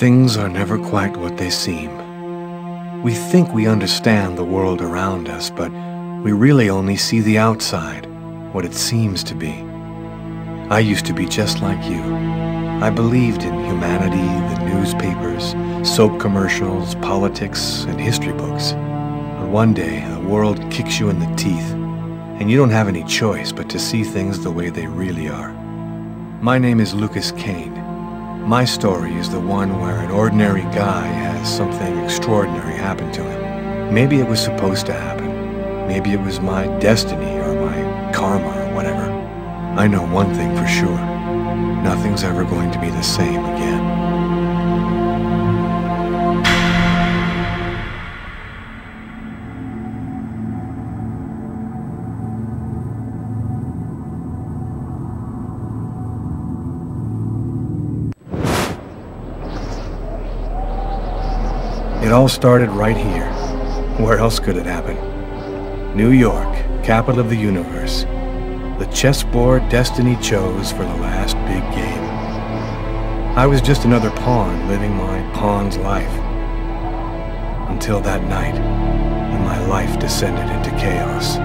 Things are never quite what they seem. We think we understand the world around us, but we really only see the outside, what it seems to be. I used to be just like you. I believed in humanity, the newspapers, soap commercials, politics, and history books. But one day, the world kicks you in the teeth, and you don't have any choice but to see things the way they really are. My name is Lucas Kane. My story is the one where an ordinary guy has something extraordinary happen to him. Maybe it was supposed to happen. Maybe it was my destiny or my karma or whatever. I know one thing for sure. Nothing's ever going to be the same again. It all started right here. Where else could it happen? New York, capital of the universe. The chessboard destiny chose for the last big game. I was just another pawn living my pawn's life. Until that night, when my life descended into chaos.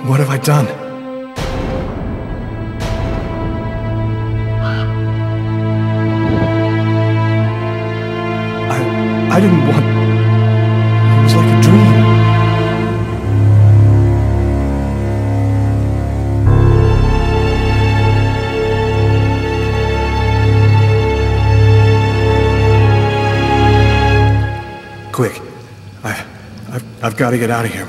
What have I done? I didn't want... It was like a dream. quick. I've got to get out of here.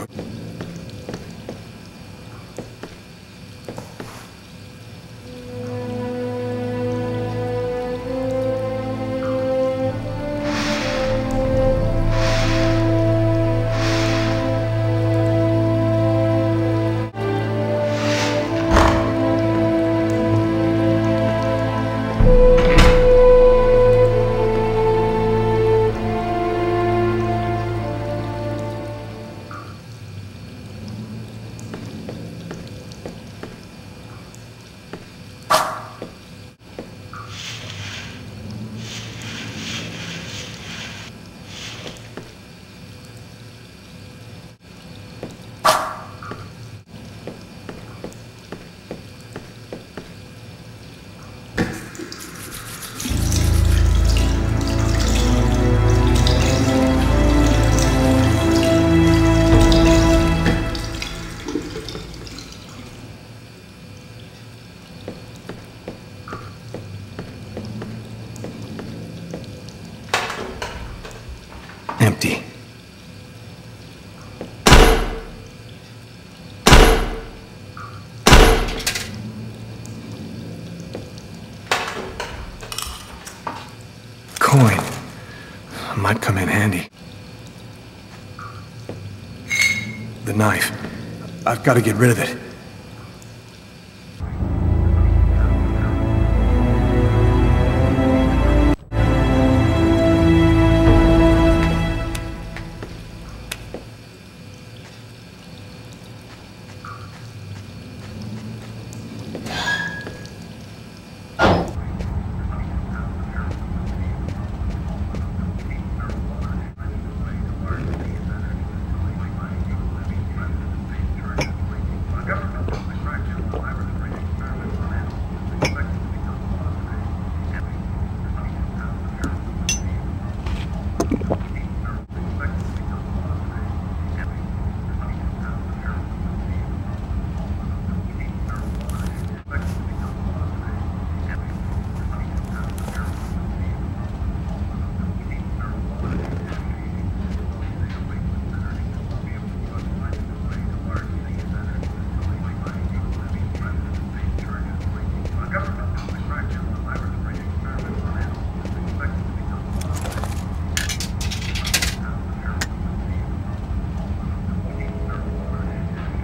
Empty. Coin. Might come in handy. The knife. I've got to get rid of it.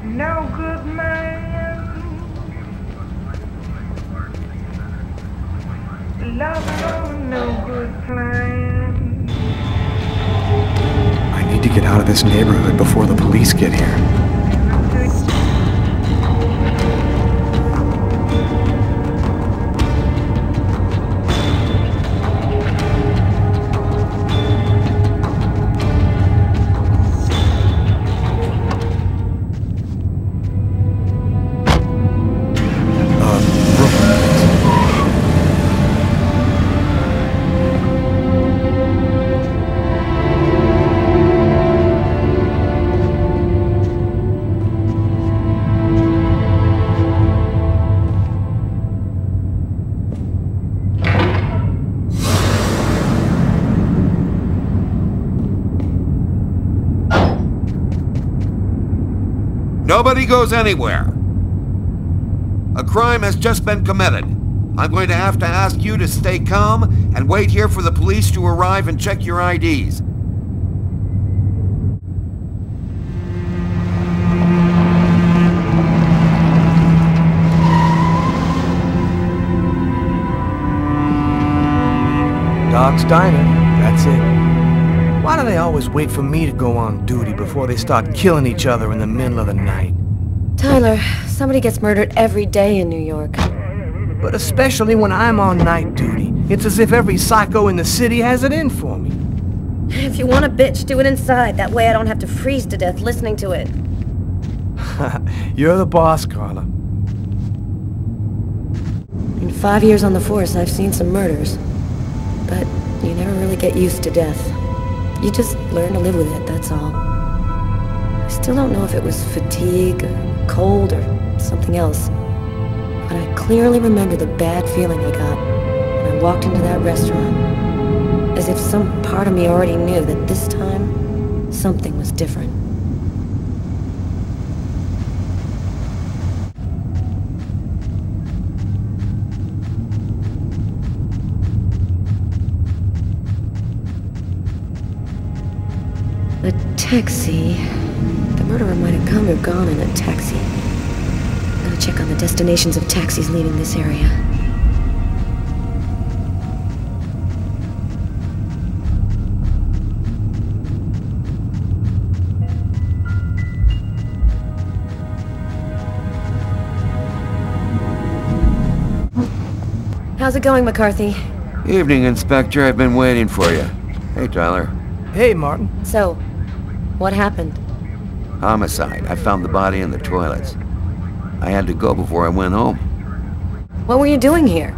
No good man, love on no good plan. I need to get out of this neighborhood before the police get here. Nobody goes anywhere. A crime has just been committed. I'm going to have to ask you to stay calm and wait here for the police to arrive and check your IDs. Doc's Diner, that's it. Why do they always wait for me to go on duty before they start killing each other in the middle of the night? Tyler, somebody gets murdered every day in New York. But especially when I'm on night duty. It's as if every psycho in the city has it in for me. If you want a bitch, do it inside. That way I don't have to freeze to death listening to it. You're the boss, Carla. In 5 years on the force, I've seen some murders. But you never really get used to death. You just learn to live with it, that's all. I still don't know if it was fatigue, or cold, or something else. But I clearly remember the bad feeling I got when I walked into that restaurant. As if some part of me already knew that this time, something was different. A taxi. The murderer might have come or gone in a taxi. Gotta check on the destinations of taxis leaving this area. How's it going, McCarthy? Evening, Inspector. I've been waiting for you. Hey, Tyler. Hey, Martin. So, what happened? Homicide. I found the body in the toilets. I had to go before I went home. What were you doing here?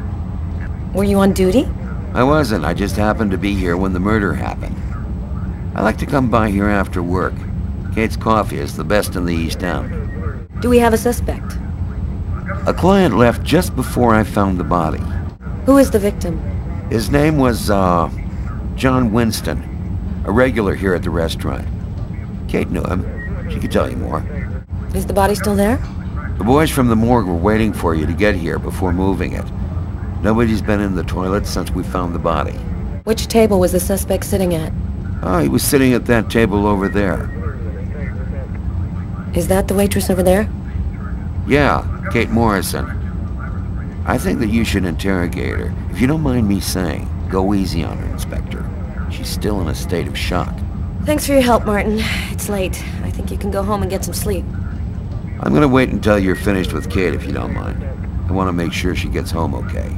Were you on duty? I wasn't. I just happened to be here when the murder happened. I like to come by here after work. Kate's Coffee is the best in the East End. Do we have a suspect? A client left just before I found the body. Who is the victim? His name was, John Winston. A regular here at the restaurant. Kate knew him. She could tell you more. Is the body still there? The boys from the morgue were waiting for you to get here before moving it. Nobody's been in the toilet since we found the body. Which table was the suspect sitting at? Oh, he was sitting at that table over there. Is that the waitress over there? Yeah, Kate Morrison. I think that you should interrogate her. If you don't mind me saying, go easy on her, Inspector. She's still in a state of shock. Thanks for your help, Martin. It's late. I think you can go home and get some sleep. I'm gonna wait until you're finished with Kate, if you don't mind. I want to make sure she gets home okay.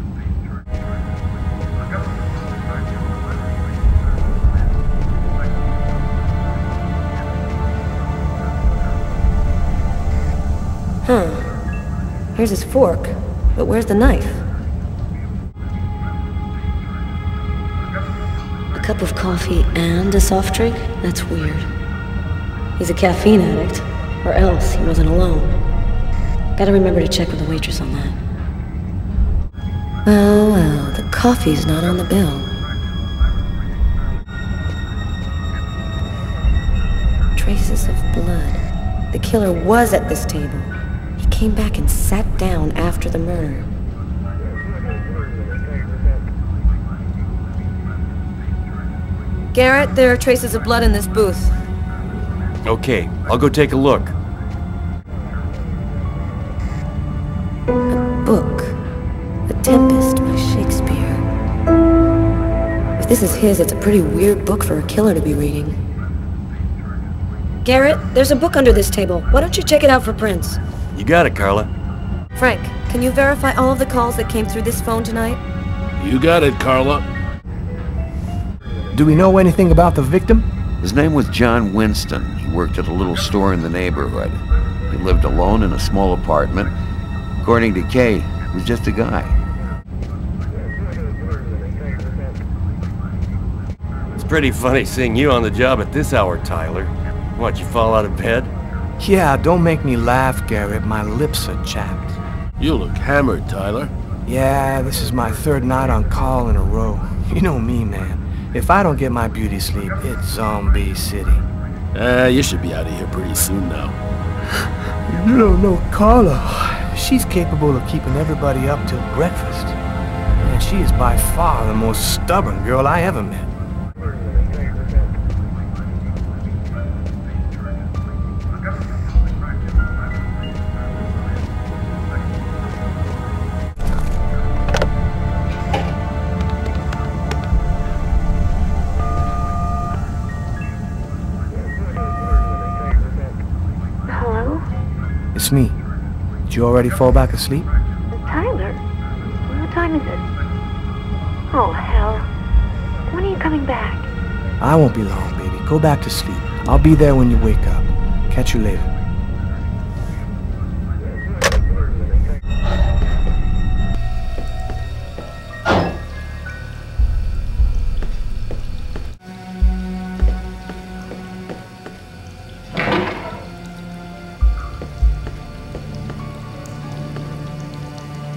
Here's his fork. But where's the knife? A cup of coffee and a soft drink? That's weird. He's a caffeine addict, or else he wasn't alone. Gotta remember to check with the waitress on that. Well, the coffee's not on the bill. Traces of blood. The killer was at this table. He came back and sat down after the murder. Garrett, there are traces of blood in this booth. Okay, I'll go take a look. A book. The Tempest by Shakespeare. If this is his, it's a pretty weird book for a killer to be reading. Garrett, there's a book under this table. Why don't you check it out for prints? You got it, Carla. Frank, can you verify all of the calls that came through this phone tonight? You got it, Carla. Do we know anything about the victim? His name was John Winston. He worked at a little store in the neighborhood. He lived alone in a small apartment. According to Kate, he was just a guy. It's pretty funny seeing you on the job at this hour, Tyler. What, you fall out of bed? Yeah, don't make me laugh, Garrett. My lips are chapped. You look hammered, Tyler. Yeah, this is my third night on call in a row. You know me, man. If I don't get my beauty sleep, it's Zombie City. You should be out of here pretty soon now. You don't know Carla. She's capable of keeping everybody up till breakfast. And she is by far the most stubborn girl I ever met. It's me. Did you already fall back asleep? Tyler? What time is it? Oh, hell. When are you coming back? I won't be long, baby. Go back to sleep. I'll be there when you wake up. Catch you later.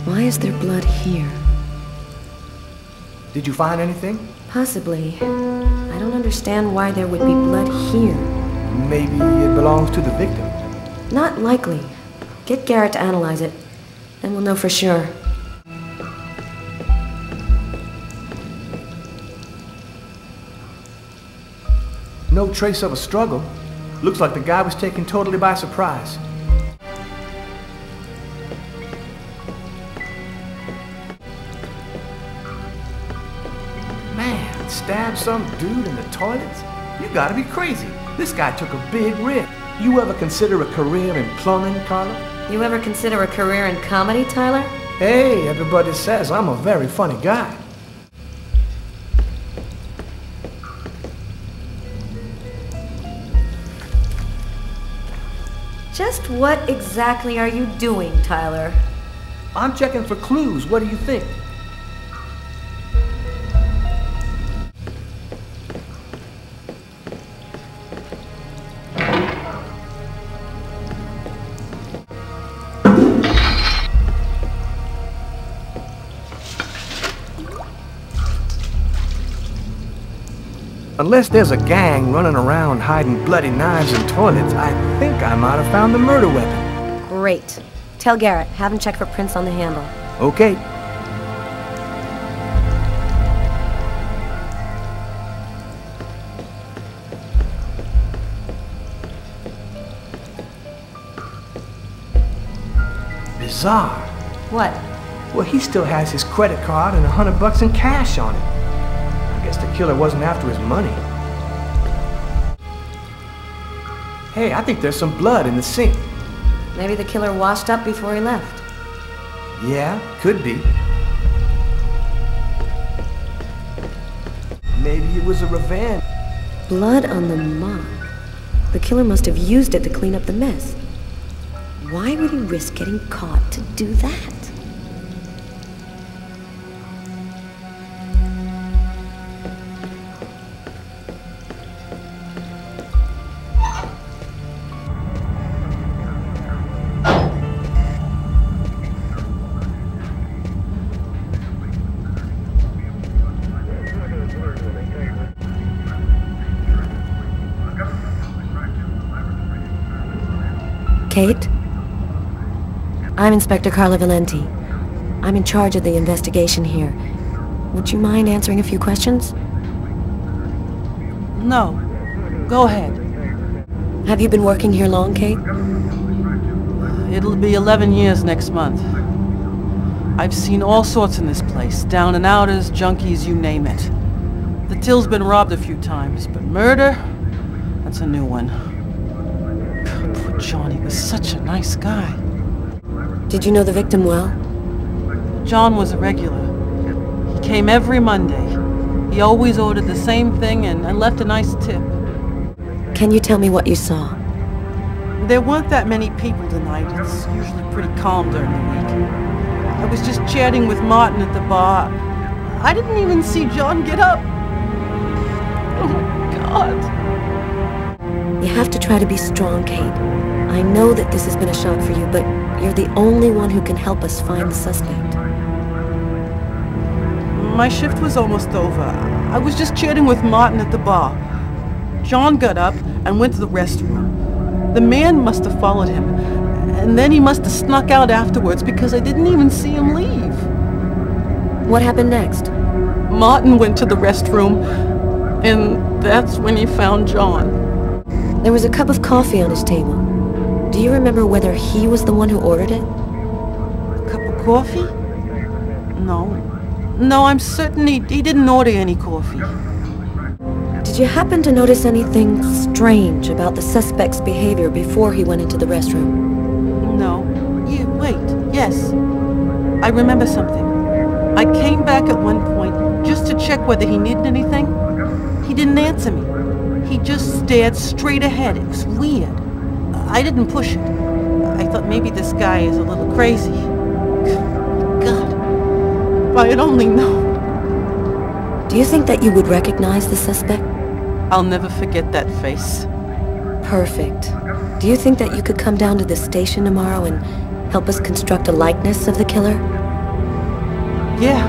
Why is there blood here? Did you find anything? Possibly. I don't understand why there would be blood here. Maybe it belongs to the victim. Not likely. Get Garrett to analyze it, then we'll know for sure. No trace of a struggle. Looks like the guy was taken totally by surprise. Man, stab some dude in the toilets? You gotta be crazy. This guy took a big risk. You ever consider a career in plumbing, Carla? You ever consider a career in comedy, Tyler? Hey, everybody says I'm a very funny guy. Just what exactly are you doing, Tyler? I'm checking for clues. What do you think? Unless there's a gang running around hiding bloody knives in toilets, I think I might have found the murder weapon. Great. Tell Garrett, have him check for prints on the handle. Okay. Bizarre. What? Well, he still has his credit card and $100 in cash on it. I guess the killer wasn't after his money. Hey, I think there's some blood in the sink. Maybe the killer washed up before he left. Yeah, could be. Maybe it was a revenge. Blood on the mop. The killer must have used it to clean up the mess. Why would he risk getting caught to do that? Kate? I'm Inspector Carla Valenti. I'm in charge of the investigation here. Would you mind answering a few questions? No. Go ahead. Have you been working here long, Kate? It'll be 11 years next month. I've seen all sorts in this place. Down and outers, junkies, you name it. The till's been robbed a few times, but murder? That's a new one. Poor Johnny was such a nice guy. Did you know the victim well? John was a regular. He came every Monday. He always ordered the same thing and left a nice tip. Can you tell me what you saw? There weren't that many people tonight. It's usually pretty calm during the week. I was just chatting with Martin at the bar. I didn't even see John get up. Oh my God. You have to try to be strong, Kate. I know that this has been a shock for you, but you're the only one who can help us find the suspect. My shift was almost over. I was just chatting with Martin at the bar. John got up and went to the restroom. The man must have followed him, and then he must have snuck out afterwards because I didn't even see him leave. What happened next? Martin went to the restroom, and that's when he found John. There was a cup of coffee on his table. Do you remember whether he was the one who ordered it? A cup of coffee? No, I'm certain he didn't order any coffee. Did you happen to notice anything strange about the suspect's behavior before he went into the restroom? No. Wait, yes. I remember something. I came back at one point just to check whether he needed anything. He didn't answer me. He just stared straight ahead. It was weird. I didn't push it. I thought maybe this guy is a little crazy. God, if I had only known. Do you think that you would recognize the suspect? I'll never forget that face. Perfect. Do you think that you could come down to the station tomorrow and help us construct a likeness of the killer? Yeah,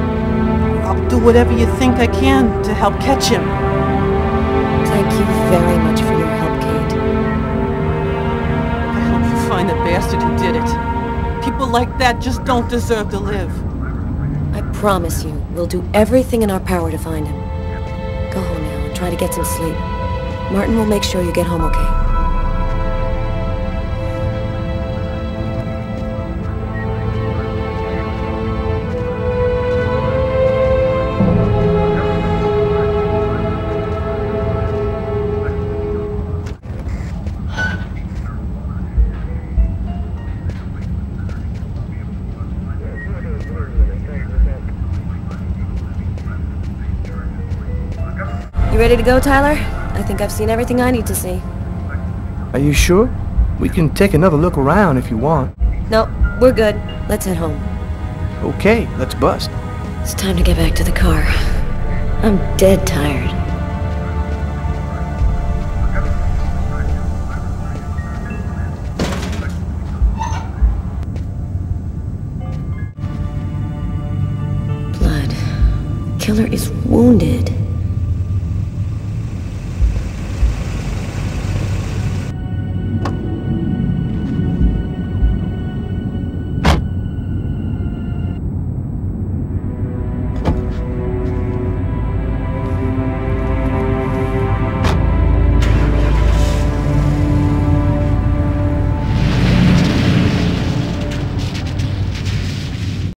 I'll do whatever you think I can to help catch him. Thank you very much for your help, Kate. I hope you find the bastard who did it. People like that just don't deserve to live. I promise you, we'll do everything in our power to find him. Go home now and try to get some sleep. Martin will make sure you get home okay. You ready to go, Tyler? I think I've seen everything I need to see. Are you sure? We can take another look around if you want. No, we're good. Let's head home. Okay, let's bust. It's time to get back to the car. I'm dead tired. Blood. Killer is wounded.